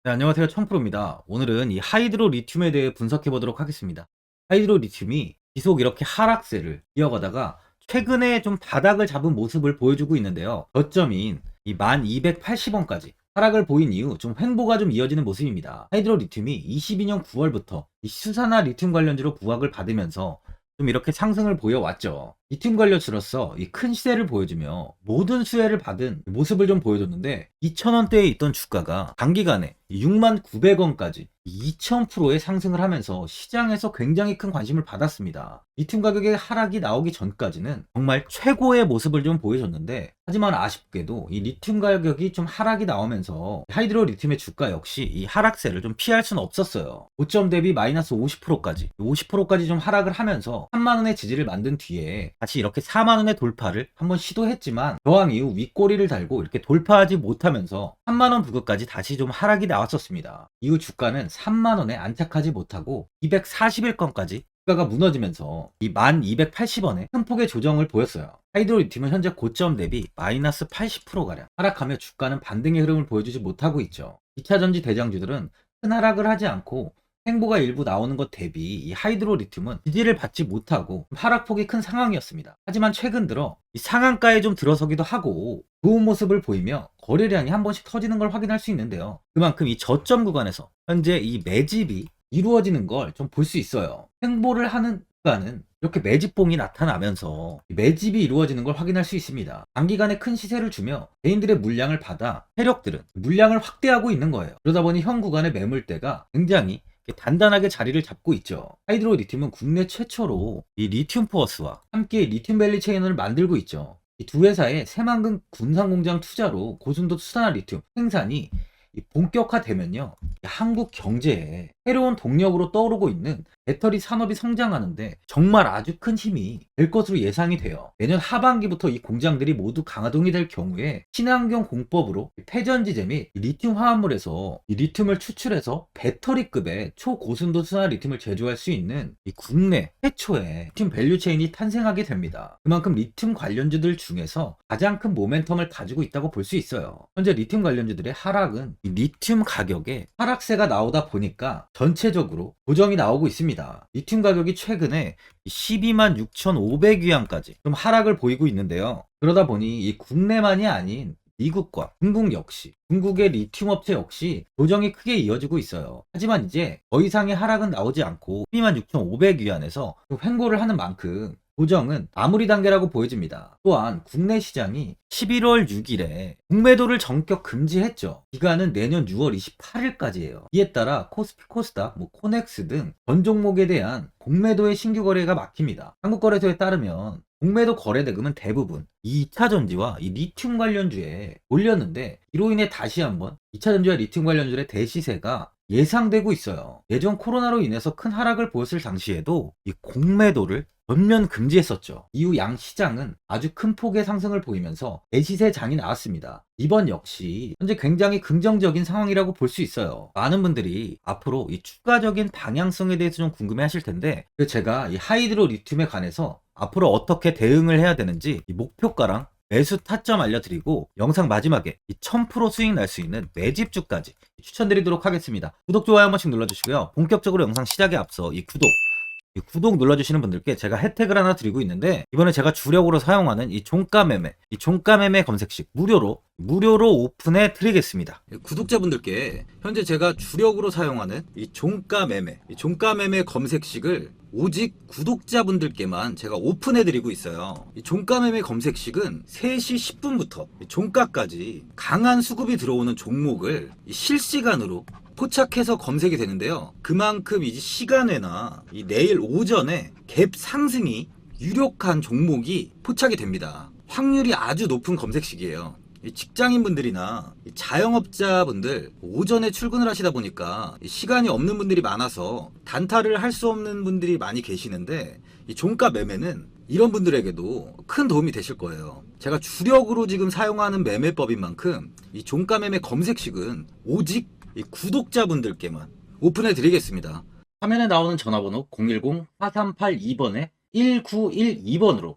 네, 안녕하세요. 청프로입니다. 오늘은 이 하이드로 리튬에 대해 분석해 보도록 하겠습니다. 하이드로 리튬이 계속 이렇게 하락세를 이어가다가 최근에 좀 바닥을 잡은 모습을 보여주고 있는데요. 저점인 이 1280원까지 하락을 보인 이후 좀 횡보가 좀 이어지는 모습입니다. 하이드로 리튬이 22년 9월부터 이 수산화 리튬 관련주로 부각을 받으면서 좀 이렇게 상승을 보여왔죠. 리튬 관련주로서 이 큰 시세를 보여주며 모든 수혜를 받은 모습을 좀 보여줬는데 2,000원대에 있던 주가가 단기간에 69,900원까지 2000%의 상승을 하면서 시장에서 굉장히 큰 관심을 받았습니다. 리튬 가격의 하락이 나오기 전까지는 정말 최고의 모습을 좀 보여줬는데, 하지만 아쉽게도 이 리튬 가격이 좀 하락이 나오면서 하이드로 리튬의 주가 역시 이 하락세를 좀 피할 수는 없었어요. 고점 대비 마이너스 50%까지 좀 하락을 하면서 3만원의 지지를 만든 뒤에 다시 이렇게 4만원의 돌파를 한번 시도했지만 저항 이후 윗꼬리를 달고 이렇게 돌파하지 못하면서 3만원 부근까지 다시 좀 하락이 나왔었습니다. 이후 주가는 3만원에 안착하지 못하고 241건까지 주가가 무너지면서 이 1280원에 큰 폭의 조정을 보였어요. 하이드로 리튬은 현재 고점 대비 마이너스 80%가량 하락하며 주가는 반등의 흐름을 보여주지 못하고 있죠. 2차전지 대장주들은 큰 하락을 하지 않고 횡보가 일부 나오는 것 대비 이 하이드로 리튬은 지지를 받지 못하고 하락폭이 큰 상황이었습니다. 하지만 최근 들어 이 상한가에 좀 들어서기도 하고 좋은 모습을 보이며 거래량이 한 번씩 터지는 걸 확인할 수 있는데요. 그만큼 이 저점 구간에서 현재 이 매집이 이루어지는 걸 좀 볼 수 있어요. 횡보를 하는 구간은 이렇게 매집봉이 나타나면서 매집이 이루어지는 걸 확인할 수 있습니다. 단기간에 큰 시세를 주며 개인들의 물량을 받아 세력들은 물량을 확대하고 있는 거예요. 그러다 보니 현 구간의 매물대가 굉장히 단단하게 자리를 잡고 있죠. 하이드로 리튬은 국내 최초로 이 리튬 포어스와 함께 리튬 밸리 체인을 만들고 있죠. 이 두 회사의 새만금 군산공장 투자로 고순도 수산화 리튬 생산이 본격화되면요, 한국 경제에 새로운 동력으로 떠오르고 있는 배터리 산업이 성장하는데 정말 아주 큰 힘이 될 것으로 예상이 돼요. 내년 하반기부터 이 공장들이 모두 강화동이 될 경우에 친환경 공법으로 폐전지제 및 리튬 화합물에서 이 리튬을 추출해서 배터리급의 초고순도 수산 리튬을 제조할 수 있는 이 국내 최초의 리튬 밸류체인이 탄생하게 됩니다. 그만큼 리튬 관련주들 중에서 가장 큰 모멘텀을 가지고 있다고 볼 수 있어요. 현재 리튬 관련주들의 하락은 이 리튬 가격에 하락세가 나오다 보니까 전체적으로 고정이 나오고 있습니다. 리튬 가격이 최근에 12만 6,500위안까지 좀 하락을 보이고 있는데요. 그러다 보니 이 국내만이 아닌 미국과 중국 역시, 중국의 리튬 업체 역시 조정이 크게 이어지고 있어요. 하지만 이제 더 이상의 하락은 나오지 않고 12만 6,500위안에서 횡보를 하는 만큼 조정은 마무리 단계라고 보여집니다. 또한 국내 시장이 11월 6일에 공매도를 전격 금지했죠. 기간은 내년 6월 28일까지예요. 이에 따라 코스피, 코스닥, 코넥스 등 전 종목에 대한 공매도의 신규 거래가 막힙니다. 한국거래소에 따르면 공매도 거래 대금은 대부분 2차전지와 이 리튬 관련주에 올렸는데, 이로 인해 다시 한번 2차전지와 리튬 관련주의 대시세가 예상되고 있어요. 예전 코로나로 인해서 큰 하락을 보였을 당시에도 이 공매도를 전면 금지했었죠. 이후 양 시장은 아주 큰 폭의 상승을 보이면서 대시세 장이 나왔습니다. 이번 역시 현재 굉장히 긍정적인 상황이라고 볼 수 있어요. 많은 분들이 앞으로 이 추가적인 방향성에 대해서 좀 궁금해 하실 텐데, 제가 이 하이드로 리튬에 관해서 앞으로 어떻게 대응을 해야 되는지 이 목표가랑 매수 타점 알려드리고, 영상 마지막에 이 1000% 수익 날 수 있는 매집주까지 추천드리도록 하겠습니다. 구독, 좋아요 한 번씩 눌러주시고요. 본격적으로 영상 시작에 앞서 이 구독 눌러주시는 분들께 제가 혜택을 하나 드리고 있는데, 이번에 제가 주력으로 사용하는 이 종가 매매 검색식 무료로 오픈해 드리겠습니다. 구독자분들께 현재 제가 주력으로 사용하는 이 종가 매매 검색식을 오직 구독자분들께만 제가 오픈해 드리고 있어요. 이 종가 매매 검색식은 3시 10분부터 종가까지 강한 수급이 들어오는 종목을 실시간으로 포착해서 검색이 되는데요. 그만큼 이제 시간외나 이 내일 오전에 갭 상승이 유력한 종목이 포착이 됩니다. 확률이 아주 높은 검색식이에요. 직장인분들이나 자영업자분들 오전에 출근을 하시다 보니까 시간이 없는 분들이 많아서 단타를 할 수 없는 분들이 많이 계시는데, 이 종가 매매는 이런 분들에게도 큰 도움이 되실 거예요. 제가 주력으로 지금 사용하는 매매법인 만큼 이 종가 매매 검색식은 오직 이 구독자분들께만 오픈해 드리겠습니다. 화면에 나오는 전화번호 010-4382번에 1912번으로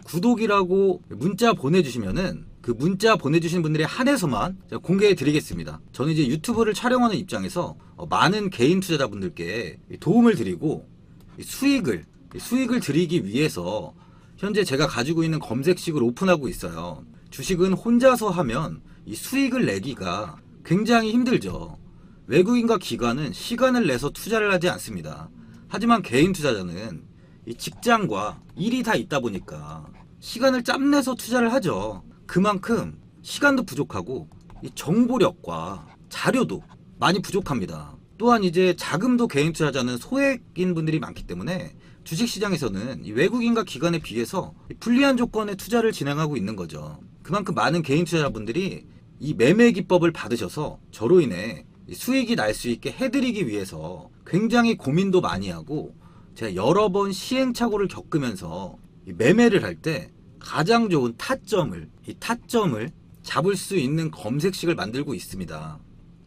구독이라고 문자 보내주시면은 그 문자 보내주신 분들에 한해서만 제가 공개해 드리겠습니다. 저는 이제 유튜브를 촬영하는 입장에서 많은 개인 투자자분들께 도움을 드리고 수익을 드리기 위해서 현재 제가 가지고 있는 검색식을 오픈하고 있어요. 주식은 혼자서 하면 이 수익을 내기가 굉장히 힘들죠. 외국인과 기관은 시간을 내서 투자를 하지 않습니다. 하지만 개인 투자자는 이 직장과 일이 다 있다 보니까 시간을 짬내서 투자를 하죠. 그만큼 시간도 부족하고 이 정보력과 자료도 많이 부족합니다. 또한 이제 자금도 개인 투자자는 소액인 분들이 많기 때문에 주식시장에서는 이 외국인과 기관에 비해서 불리한 조건의 투자를 진행하고 있는 거죠. 그만큼 많은 개인 투자자분들이 이 매매 기법을 받으셔서 저로 인해 수익이 날 수 있게 해드리기 위해서 굉장히 고민도 많이 하고 제가 여러 번 시행착오를 겪으면서 이 매매를 할 때 가장 좋은 타점을 잡을 수 있는 검색식을 만들고 있습니다.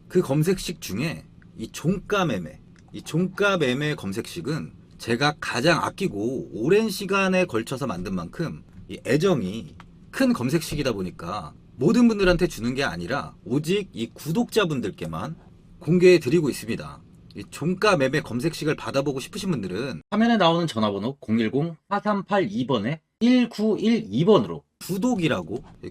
그 검색식 중에 이 종가 매매 검색식은 제가 가장 아끼고 오랜 시간에 걸쳐서 만든 만큼 이 애정이 큰 검색식이다 보니까 모든 분들한테 주는 게 아니라 오직 이 구독자분들께만 공개해 드리고 있습니다. 이 종가 매매 검색식을 받아보고 싶으신 분들은 화면에 나오는 전화번호 010-4382번에 1912번으로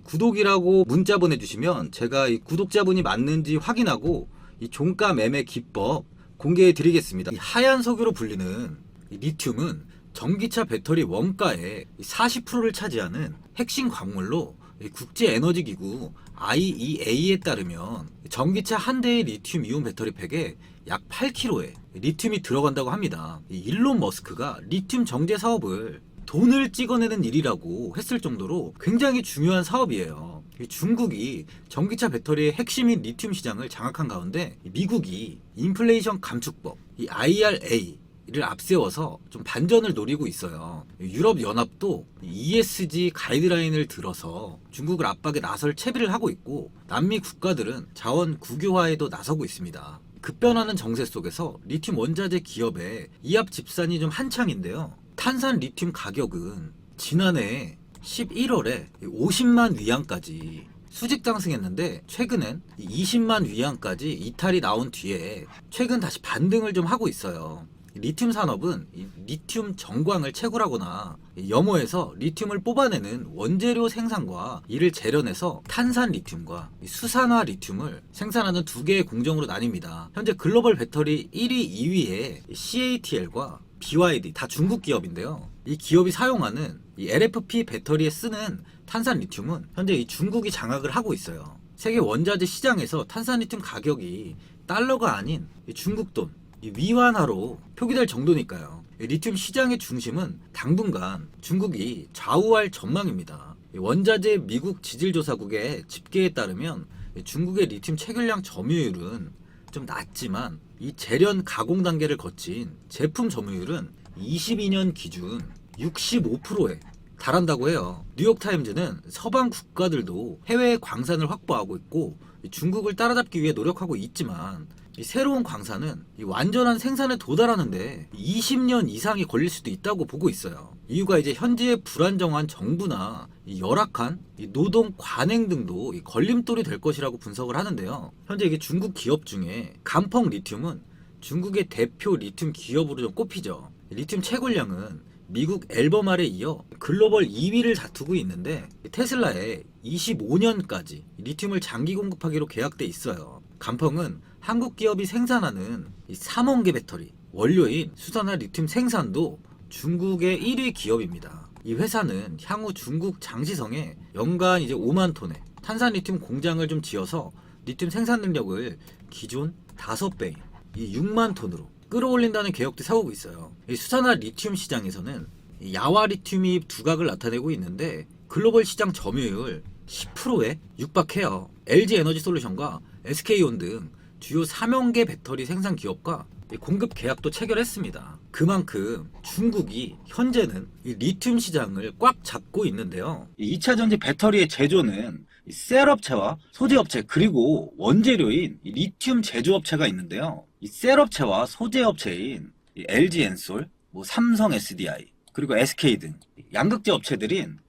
구독이라고 문자 보내주시면 제가 이 구독자분이 맞는지 확인하고 이 종가 매매 기법 공개해 드리겠습니다. 이 하얀 석유로 불리는 이 리튬은 전기차 배터리 원가의 40%를 차지하는 핵심 광물로 국제에너지기구 IEA에 따르면 전기차 한 대의 리튬 이온 배터리 팩에 약 8kg의 리튬이 들어간다고 합니다. 일론 머스크가 리튬 정제 사업을 돈을 찍어내는 일이라고 했을 정도로 굉장히 중요한 사업이에요. 중국이 전기차 배터리의 핵심인 리튬 시장을 장악한 가운데 미국이 인플레이션 감축법, 이 IRA를 앞세워서 좀 반전을 노리고 있어요. 유럽연합도 ESG 가이드라인을 들어서 중국을 압박에 나설 채비를 하고 있고 남미 국가들은 자원 국유화에도 나서고 있습니다. 급변하는 정세 속에서 리튬 원자재 기업의 이합 집산이 좀 한창인데요. 탄산 리튬 가격은 지난해 11월에 50만 위안까지 수직 상승했는데 최근엔 20만 위안까지 이탈이 나온 뒤에 최근 다시 반등을 좀 하고 있어요. 리튬 산업은 리튬 정광을 채굴하거나 염호에서 리튬을 뽑아내는 원재료 생산과 이를 재련해서 탄산 리튬과 수산화 리튬을 생산하는 두 개의 공정으로 나뉩니다. 현재 글로벌 배터리 1위, 2위에 CATL과 BYD 다 중국 기업인데요. 이 기업이 사용하는 이 LFP 배터리에 쓰는 탄산 리튬은 현재 이 중국이 장악을 하고 있어요. 세계 원자재 시장에서 탄산 리튬 가격이 달러가 아닌 중국 돈 위안화로 표기될 정도니까요. 리튬 시장의 중심은 당분간 중국이 좌우할 전망입니다. 원자재 미국 지질조사국의 집계에 따르면 중국의 리튬 체결량 점유율은 좀 낮지만 이 재련 가공 단계를 거친 제품 점유율은 22년 기준 65%에 달한다고 해요. 뉴욕타임즈는 서방 국가들도 해외 광산을 확보하고 있고 중국을 따라잡기 위해 노력하고 있지만 이 새로운 광산은 이 완전한 생산에 도달하는데 20년 이상이 걸릴 수도 있다고 보고 있어요. 이유가 이제 현재의 불안정한 정부나 이 열악한 이 노동 관행 등도 이 걸림돌이 될 것이라고 분석을 하는데요. 현재 이게 중국 기업 중에 간펑 리튬은 중국의 대표 리튬 기업으로 좀 꼽히죠. 리튬 채굴량은 미국 앨범알에 이어 글로벌 2위를 다투고 있는데 테슬라에 25년까지 리튬을 장기 공급하기로 계약돼 있어요. 간펑은 한국 기업이 생산하는 이 3원 개 배터리 원료인 수산화 리튬 생산도 중국의 1위 기업입니다. 이 회사는 향후 중국 장시성에 연간 이제 5만 톤의 탄산 리튬 공장을 좀 지어서 리튬 생산 능력을 기존 5배인 이 6만 톤으로 끌어올린다는 계획도 세우고 있어요. 이 수산화 리튬 시장에서는 이 야화 리튬이 두각을 나타내고 있는데 글로벌 시장 점유율 10%에 육박해요. LG 에너지 솔루션과 SK온 등 주요 3형 개 배터리 생산 기업과 공급 계약도 체결했습니다. 그만큼 중국이 현재는 이 리튬 시장을 꽉 잡고 있는데요. 2차 전지 배터리의 제조는 셀업체와 소재업체 그리고 원재료인 리튬 제조업체가 있는데요. 이 셀업체와 소재업체인 LG엔솔, 삼성 SDI 그리고 SK 등 양극재 업체들인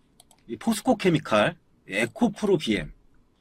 포스코 케미칼, 에코프로 BM,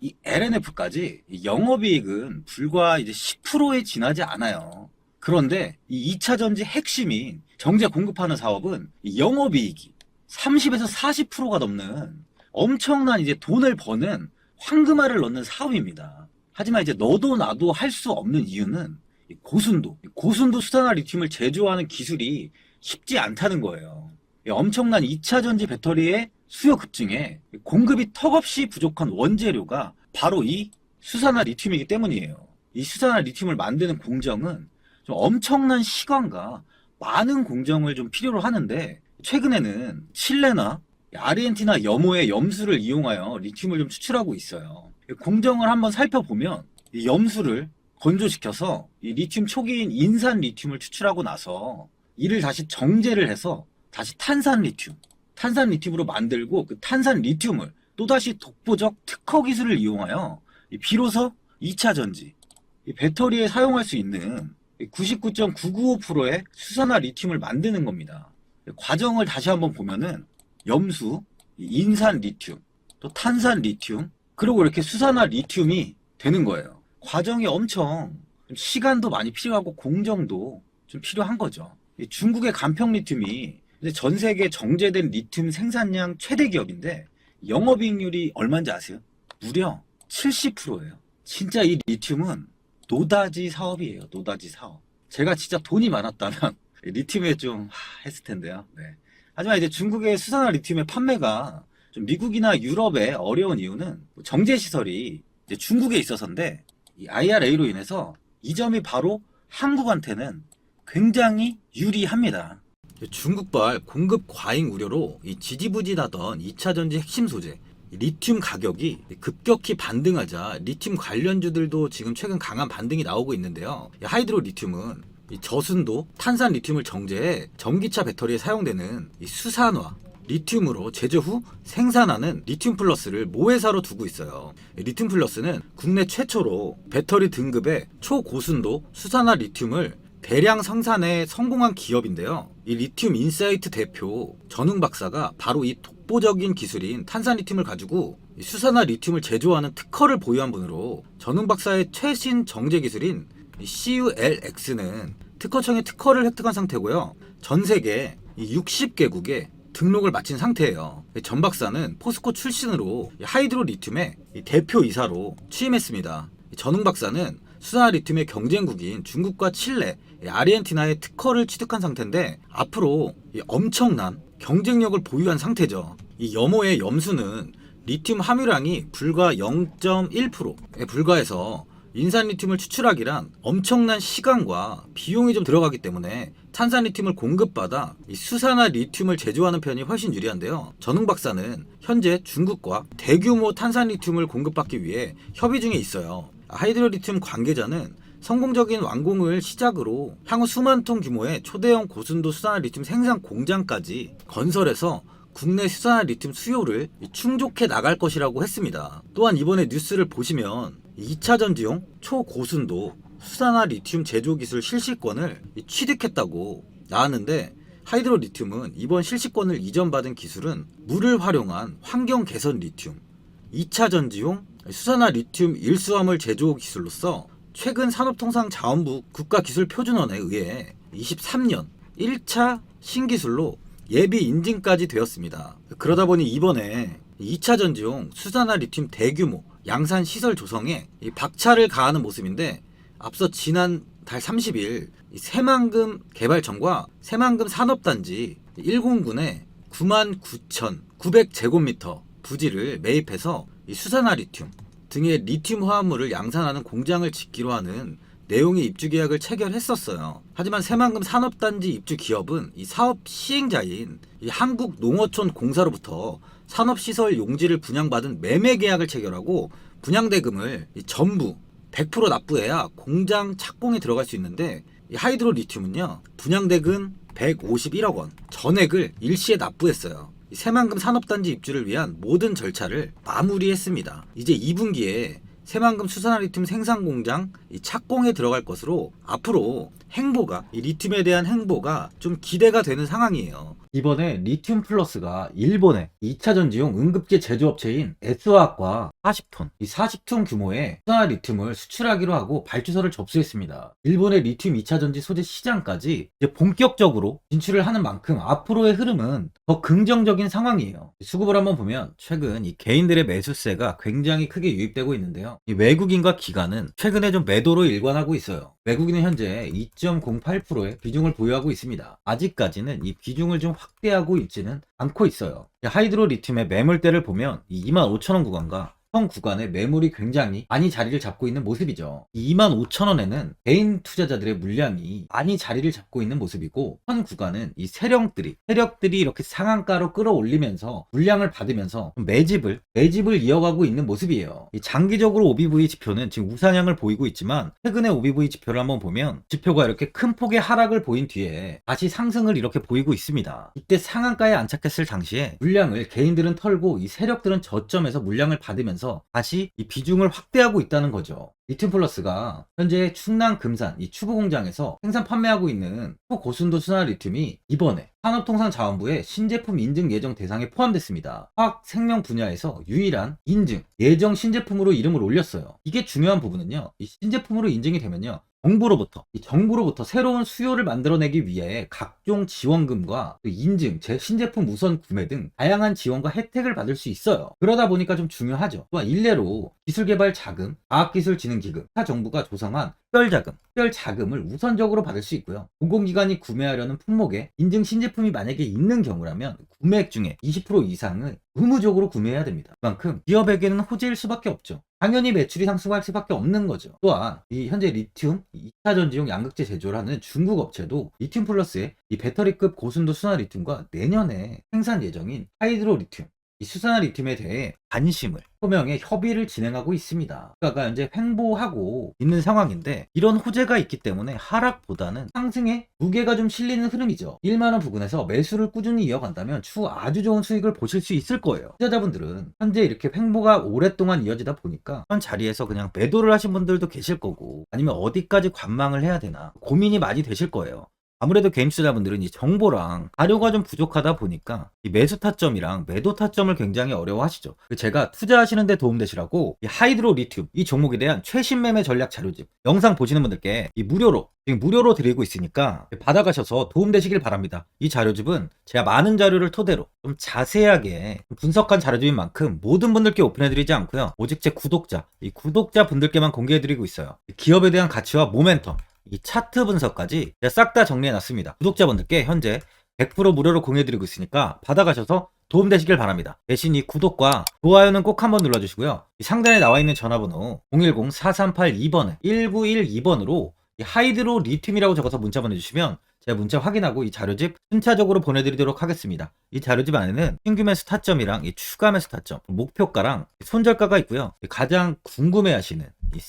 이 LNF까지 영업이익은 불과 이제 10%에 지나지 않아요. 그런데 이 2차 전지 핵심인 정제 공급하는 사업은 이 영업이익이 30에서 40%가 넘는 엄청난 이제 돈을 버는 황금알을 넣는 사업입니다. 하지만 이제 너도 나도 할 수 없는 이유는 이 고순도 수산화 리튬을 제조하는 기술이 쉽지 않다는 거예요. 이 엄청난 2차 전지 배터리의 수요 급증에 공급이 턱없이 부족한 원재료가 바로 이 수산화 리튬이기 때문이에요. 이 수산화 리튬을 만드는 공정은 좀 엄청난 시간과 많은 공정을 좀 필요로 하는데, 최근에는 칠레나 아르헨티나 염호의 염수를 이용하여 리튬을 좀 추출하고 있어요. 공정을 한번 살펴보면 이 염수를 건조시켜서 이 리튬 초기인 인산 리튬을 추출하고 나서 이를 다시 정제를 해서 다시 탄산 리튬으로 만들고, 그 탄산 리튬을 또다시 독보적 특허 기술을 이용하여 비로소 2차 전지 이 배터리에 사용할 수 있는 99.995%의 수산화 리튬을 만드는 겁니다. 과정을 다시 한번 보면은 염수, 인산 리튬, 또 탄산 리튬, 그리고 이렇게 수산화 리튬이 되는 거예요. 과정이 엄청 좀 시간도 많이 필요하고 공정도 좀 필요한 거죠. 이 중국의 간평 리튬이 전 세계 정제된 리튬 생산량 최대 기업인데 영업이익률이 얼마인지 아세요? 무려 70%예요. 진짜 이 리튬은 노다지 사업이에요. 노다지 사업. 제가 진짜 돈이 많았다면 리튬에 좀 했을 텐데요. 네. 하지만 이제 중국의 수산화 리튬의 판매가 좀 미국이나 유럽에 어려운 이유는 정제 시설이 이제 중국에 있어서인데, 이 IRA로 인해서 이 점이 바로 한국한테는 굉장히 유리합니다. 중국발 공급 과잉 우려로 이 지지부진하던 2차 전지 핵심 소재 리튬 가격이 급격히 반등하자 리튬 관련주들도 지금 최근 강한 반등이 나오고 있는데요. 하이드로 리튬은 이 저순도 탄산 리튬을 정제해 전기차 배터리에 사용되는 이 수산화 리튬으로 제조 후 생산하는 리튬 플러스를 모회사로 두고 있어요. 리튬 플러스는 국내 최초로 배터리 등급의 초고순도 수산화 리튬을 대량 생산에 성공한 기업인데요. 이 리튬 인사이트 대표 전웅 박사가 바로 이 독보적인 기술인 탄산 리튬을 가지고 수산화 리튬을 제조하는 특허를 보유한 분으로, 전웅 박사의 최신 정제 기술인 CULX는 특허청의 특허를 획득한 상태고요. 전 세계 60개국에 등록을 마친 상태예요. 전 박사는 포스코 출신으로 하이드로 리튬의 대표이사로 취임했습니다. 전웅 박사는 수산화 리튬의 경쟁국인 중국과 칠레, 아르헨티나의 특허를 취득한 상태인데 앞으로 엄청난 경쟁력을 보유한 상태죠. 이 염호의 염수는 리튬 함유량이 불과 0.1%에 불과해서 인산 리튬을 추출하기란 엄청난 시간과 비용이 좀 들어가기 때문에 탄산 리튬을 공급받아 이 수산화 리튬을 제조하는 편이 훨씬 유리한데요. 전웅 박사는 현재 중국과 대규모 탄산 리튬을 공급받기 위해 협의 중에 있어요. 하이드로 리튬 관계자는 성공적인 완공을 시작으로 향후 수만 톤 규모의 초대형 고순도 수산화 리튬 생산 공장까지 건설해서 국내 수산화 리튬 수요를 충족해 나갈 것이라고 했습니다. 또한 이번에 뉴스를 보시면 2차 전지용 초고순도 수산화 리튬 제조 기술 실시권을 취득했다고 나왔는데, 하이드로 리튬은 이번 실시권을 이전받은 기술은 물을 활용한 환경 개선 리튬 2차 전지용 수산화 리튬 일수화물 제조 기술로서 최근 산업통상자원부 국가기술표준원에 의해 23년 1차 신기술로 예비 인증까지 되었습니다. 그러다 보니 이번에 2차 전지용 수산화 리튬 대규모 양산 시설 조성에 박차를 가하는 모습인데, 앞서 지난 달 30일 새만금 개발청과 새만금 산업단지 1공군에 99,900제곱미터 부지를 매입해서 수산화 리튬 등의 리튬 화합물을 양산하는 공장을 짓기로 하는 내용의 입주 계약을 체결했었어요. 하지만 새만금 산업단지 입주 기업은 이 사업 시행자인 이 한국농어촌공사로부터 산업시설 용지를 분양받은 매매 계약을 체결하고 분양대금을 전부 100% 납부해야 공장 착공에 들어갈 수 있는데, 이 하이드로 리튬은요 분양대금 151억 원 전액을 일시에 납부했어요. 새만금 산업단지 입주를 위한 모든 절차를 마무리했습니다. 이제 2분기에 새만금 수산화 리튬 생산 공장 착공에 들어갈 것으로 앞으로 행보가, 이 리튬에 대한 행보가 좀 기대가 되는 상황이에요. 이번에 리튬 플러스가 일본의 2차 전지용 응급제 제조업체인 S화학과 40톤, 이 40톤 규모의 수산화 리튬을 수출하기로 하고 발주서를 접수했습니다. 일본의 리튬 2차 전지 소재 시장까지 이제 본격적으로 진출을 하는 만큼 앞으로의 흐름은 더 긍정적인 상황이에요. 수급을 한번 보면 최근 이 개인들의 매수세가 굉장히 크게 유입되고 있는데요. 이 외국인과 기관은 최근에 좀 매도로 일관하고 있어요. 외국인은 현재 2.08%의 비중을 보유하고 있습니다. 아직까지는 이 비중을 좀 확대하고 있지는 않고 있어요. 하이드로 리튬의 매물대를 보면 이 25,000원 구간과 현 구간의 매물이 굉장히 많이 자리를 잡고 있는 모습이죠. 25,000원에는 개인 투자자들의 물량이 많이 자리를 잡고 있는 모습이고, 현 구간은 이 세력들이 이렇게 상한가로 끌어올리면서 물량을 받으면서 매집을 이어가고 있는 모습이에요. 이 장기적으로 OBV 지표는 지금 우상향을 보이고 있지만, 최근에 OBV 지표를 한번 보면 지표가 이렇게 큰 폭의 하락을 보인 뒤에 다시 상승을 이렇게 보이고 있습니다. 이때 상한가에 안착했을 당시에 물량을 개인들은 털고 이 세력들은 저점에서 물량을 받으면서 다시 이 비중을 확대하고 있다는 거죠. 리튬 플러스가 현재 충남 금산 이 추구 공장에서 생산 판매하고 있는 초고순도 순환 리튬이 이번에 산업통상자원부의 신제품 인증 예정 대상에 포함됐습니다. 화학 생명 분야에서 유일한 인증 예정 신제품으로 이름을 올렸어요. 이게 중요한 부분은요, 이 신제품으로 인증이 되면요, 정부로부터 새로운 수요를 만들어내기 위해 각종 지원금과 인증, 신제품 우선 구매 등 다양한 지원과 혜택을 받을 수 있어요. 그러다 보니까 좀 중요하죠. 또한 일례로 기술개발 자금, 과학기술진흥기금, 타 정부가 조성한 특별 자금을 우선적으로 받을 수 있고요. 공공기관이 구매하려는 품목에 인증 신제품이 만약에 있는 경우라면 구매액 중에 20% 이상을 의무적으로 구매해야 됩니다. 그만큼 기업에게는 호재일 수밖에 없죠. 당연히 매출이 상승할 수밖에 없는 거죠. 또한 이 현재 리튬 2차 전지용 양극재 제조를 하는 중국 업체도 리튬 플러스의 이 배터리급 고순도 순환 리튬과 내년에 생산 예정인 하이드로 리튬, 이 수산화 리튬에 대해 관심을 표명해 협의를 진행하고 있습니다. 국가가 현재 횡보하고 있는 상황인데, 이런 호재가 있기 때문에 하락보다는 상승에 무게가 좀 실리는 흐름이죠. 1만원 부근에서 매수를 꾸준히 이어간다면 추후 아주 좋은 수익을 보실 수 있을 거예요. 투자자분들은 현재 이렇게 횡보가 오랫동안 이어지다 보니까 현 자리에서 그냥 매도를 하신 분들도 계실 거고, 아니면 어디까지 관망을 해야 되나 고민이 많이 되실 거예요. 아무래도 개인 투자자분들은 이 정보랑 자료가 좀 부족하다 보니까 이 매수 타점이랑 매도 타점을 굉장히 어려워하시죠. 제가 투자하시는 데 도움되시라고 이 하이드로 리튬 이 종목에 대한 최신 매매 전략 자료집 영상 보시는 분들께 지금 무료로 드리고 있으니까 받아가셔서 도움되시길 바랍니다. 이 자료집은 제가 많은 자료를 토대로 좀 자세하게 분석한 자료집인 만큼 모든 분들께 오픈해드리지 않고요, 오직 제 구독자 분들께만 공개해드리고 있어요. 기업에 대한 가치와 모멘텀, 이 차트 분석까지 제가 싹 다 정리해놨습니다. 구독자분들께 현재 100% 무료로 공유해드리고 있으니까 받아가셔서 도움되시길 바랍니다. 대신 이 구독과 좋아요는 꼭 한번 눌러주시고요. 이 상단에 나와있는 전화번호 010-4382번에 1912번으로 이 하이드로 리튬이라고 적어서 문자 보내주시면 제가 문자 확인하고 이 자료집 순차적으로 보내드리도록 하겠습니다. 이 자료집 안에는 신규 매수 타점이랑 이 추가 매수 타점, 목표가랑 손절가가 있고요. 가장 궁금해하시는 이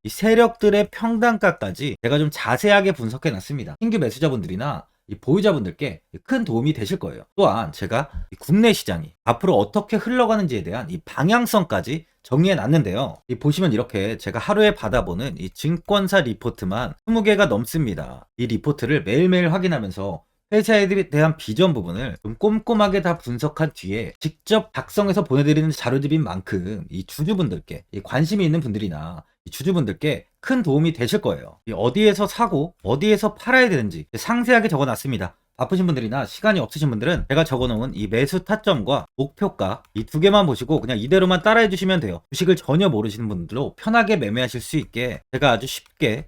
세력들의 평단가까지 제가 좀 자세하게 분석해 놨습니다. 신규 매수자분들이나 이 보유자분들께 큰 도움이 되실 거예요. 또한 제가 국내 시장이 앞으로 어떻게 흘러가는지에 대한 이 방향성까지 정리해 놨는데요. 보시면 이렇게 제가 하루에 받아보는 이 증권사 리포트만 20개가 넘습니다. 이 리포트를 매일매일 확인하면서 회사에 대한 비전 부분을 좀 꼼꼼하게 다 분석한 뒤에 직접 작성해서 보내드리는 자료집인 만큼 이 주주분들께, 이 관심이 있는 분들이나 이 주주분들께 큰 도움이 되실 거예요. 어디에서 사고 어디에서 팔아야 되는지 상세하게 적어놨습니다. 바쁘신 분들이나 시간이 없으신 분들은 제가 적어놓은 이 매수 타점과 목표가 이 두 개만 보시고 그냥 이대로만 따라해 주시면 돼요. 주식을 전혀 모르시는 분들도 편하게 매매하실 수 있게 제가 아주 쉽게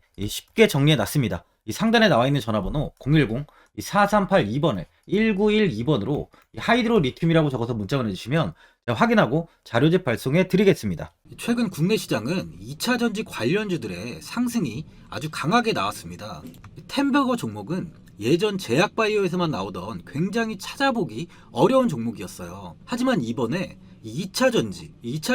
정리해 놨습니다. 이 상단에 나와 있는 전화번호 010-4382번에 1912번으로 하이드로 리튬이라고 적어서 문자 보내주시면 제가 확인하고 자료집 발송해 드리겠습니다. 최근 국내 시장은 2차 전지 관련주들의 상승이 아주 강하게 나왔습니다. 템버거 종목은 예전 제약바이오에서만 나오던 굉장히 찾아보기 어려운 종목이었어요. 하지만 이번에 2차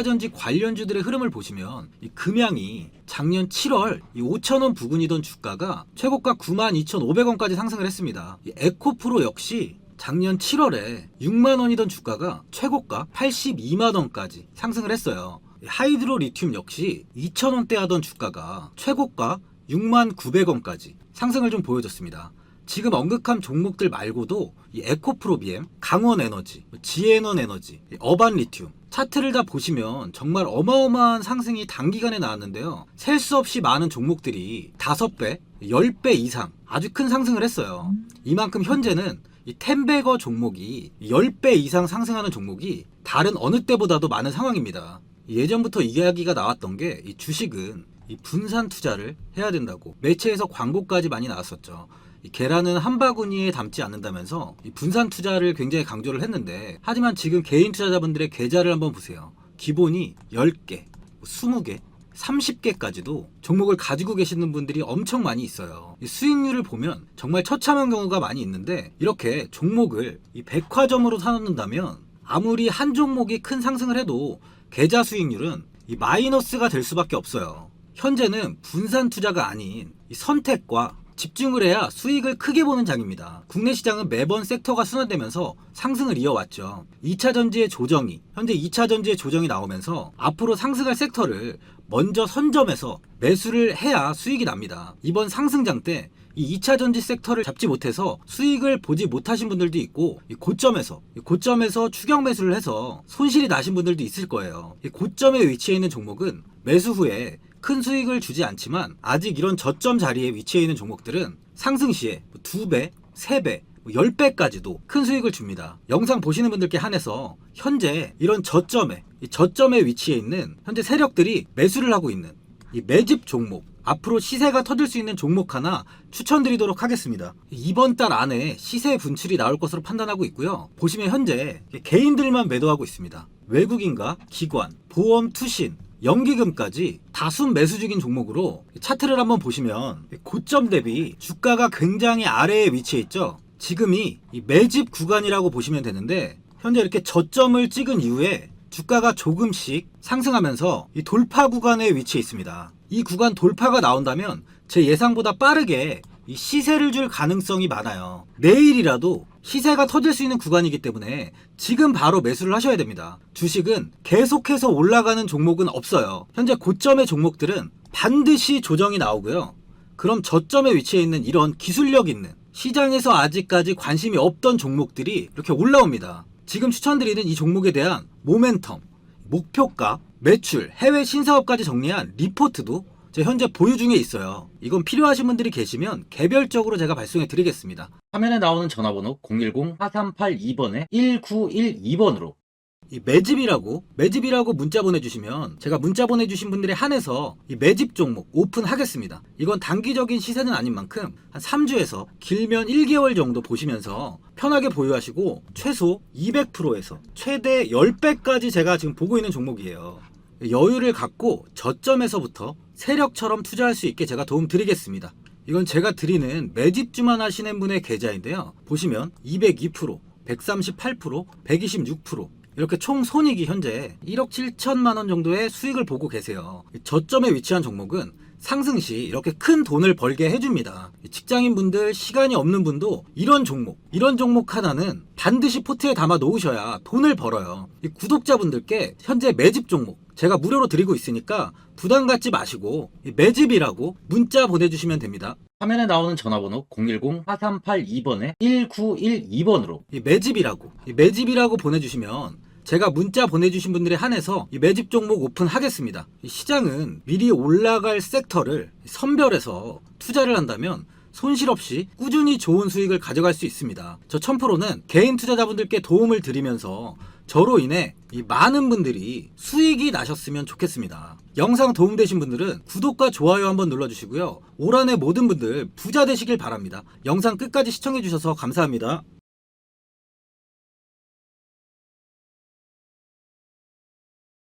전지 관련주들의 흐름을 보시면 이 금양이 작년 7월 5,000원 부근이던 주가가 최고가 92,500원까지 상승을 했습니다. 에코프로 역시 작년 7월에 6만원이던 주가가 최고가 82만원까지 상승을 했어요. 하이드로 리튬 역시 2,000원대 하던 주가가 최고가 69,900원까지 상승을 좀 보여줬습니다. 지금 언급한 종목들 말고도 이 에코프로비엠, 강원에너지, 지에너에너지, 어반리튬 차트를 다 보시면 정말 어마어마한 상승이 단기간에 나왔는데요. 셀 수 없이 많은 종목들이 5배, 10배 이상 아주 큰 상승을 했어요. 이만큼 현재는 이 텐베거 종목이 10배 이상 상승하는 종목이 다른 어느 때보다도 많은 상황입니다. 예전부터 이야기가 나왔던 게 이 주식은 이 분산 투자를 해야 된다고 매체에서 광고까지 많이 나왔었죠. 이 계란은 한 바구니에 담지 않는다면서 이 분산 투자를 굉장히 강조를 했는데, 하지만 지금 개인 투자자분들의 계좌를 한번 보세요. 기본이 10개, 20개, 30개까지도 종목을 가지고 계시는 분들이 엄청 많이 있어요. 이 수익률을 보면 정말 처참한 경우가 많이 있는데, 이렇게 종목을 이 백화점으로 사놓는다면 아무리 한 종목이 큰 상승을 해도 계좌 수익률은 이 마이너스가 될 수밖에 없어요. 현재는 분산 투자가 아닌 이 선택과 집중을 해야 수익을 크게 보는 장입니다. 국내 시장은 매번 섹터가 순환되면서 상승을 이어왔죠. 2차 전지의 조정이, 현재 2차 전지의 조정이 나오면서 앞으로 상승할 섹터를 먼저 선점해서 매수를 해야 수익이 납니다. 이번 상승장 때 이 2차 전지 섹터를 잡지 못해서 수익을 보지 못하신 분들도 있고, 이 고점에서 추격 매수를 해서 손실이 나신 분들도 있을 거예요. 이 고점에 위치해 있는 종목은 매수 후에 큰 수익을 주지 않지만, 아직 이런 저점 자리에 위치해 있는 종목들은 상승 시에 2배, 3배, 10배까지도 큰 수익을 줍니다. 영상 보시는 분들께 한해서 현재 이런 저점에 위치해 있는 현재 세력들이 매수를 하고 있는 이 매집 종목, 앞으로 시세가 터질 수 있는 종목 하나 추천드리도록 하겠습니다. 이번 달 안에 시세 분출이 나올 것으로 판단하고 있고요. 보시면 현재 개인들만 매도하고 있습니다. 외국인과 기관, 보험, 투신, 연기금까지 다수 매수 중인 종목으로 차트를 한번 보시면 고점 대비 주가가 굉장히 아래에 위치해 있죠. 지금이 이 매집 구간이라고 보시면 되는데, 현재 이렇게 저점을 찍은 이후에 주가가 조금씩 상승하면서 이 돌파 구간에 위치해 있습니다. 이 구간 돌파가 나온다면 제 예상보다 빠르게 이 시세를 줄 가능성이 많아요. 내일이라도 시세가 터질 수 있는 구간이기 때문에 지금 바로 매수를 하셔야 됩니다. 주식은 계속해서 올라가는 종목은 없어요. 현재 고점의 종목들은 반드시 조정이 나오고요. 그럼 저점에 위치해 있는 이런 기술력 있는, 시장에서 아직까지 관심이 없던 종목들이 이렇게 올라옵니다. 지금 추천드리는 이 종목에 대한 모멘텀, 목표가, 매출, 해외 신사업까지 정리한 리포트도 제 현재 보유 중에 있어요. 이건 필요하신 분들이 계시면 개별적으로 제가 발송해 드리겠습니다. 화면에 나오는 전화번호 010-4382번에 1912번으로 이 매집이라고 문자 보내주시면 제가 문자 보내주신 분들에 한해서 이 매집 종목 오픈하겠습니다. 이건 단기적인 시세는 아닌 만큼 한 3주에서 길면 1개월 정도 보시면서 편하게 보유하시고, 최소 200%에서 최대 10배까지 제가 지금 보고 있는 종목이에요. 여유를 갖고 저점에서부터 세력처럼 투자할 수 있게 제가 도움 드리겠습니다. 이건 제가 드리는 매집주만 하시는 분의 계좌인데요. 보시면 202%, 138%, 126%, 이렇게 총 손익이 현재 1억 7천만 원 정도의 수익을 보고 계세요. 저점에 위치한 종목은 상승 시 이렇게 큰 돈을 벌게 해줍니다. 직장인분들, 시간이 없는 분도 이런 종목 하나는 반드시 포트에 담아 놓으셔야 돈을 벌어요. 이 구독자분들께 현재 매집 종목 제가 무료로 드리고 있으니까 부담 갖지 마시고 매집이라고 문자 보내주시면 됩니다. 화면에 나오는 전화번호 010-4382번에 1912번으로 이 매집이라고 보내주시면 제가 문자 보내주신 분들에 한해서 이 매집 종목 오픈하겠습니다. 이 시장은 미리 올라갈 섹터를 선별해서 투자를 한다면 손실 없이 꾸준히 좋은 수익을 가져갈 수 있습니다. 저 1000%는 개인 투자자분들께 도움을 드리면서 저로 인해 이 많은 분들이 수익이 나셨으면 좋겠습니다. 영상 도움되신 분들은 구독과 좋아요 한번 눌러주시고요. 올 한해 모든 분들 부자 되시길 바랍니다. 영상 끝까지 시청해주셔서 감사합니다.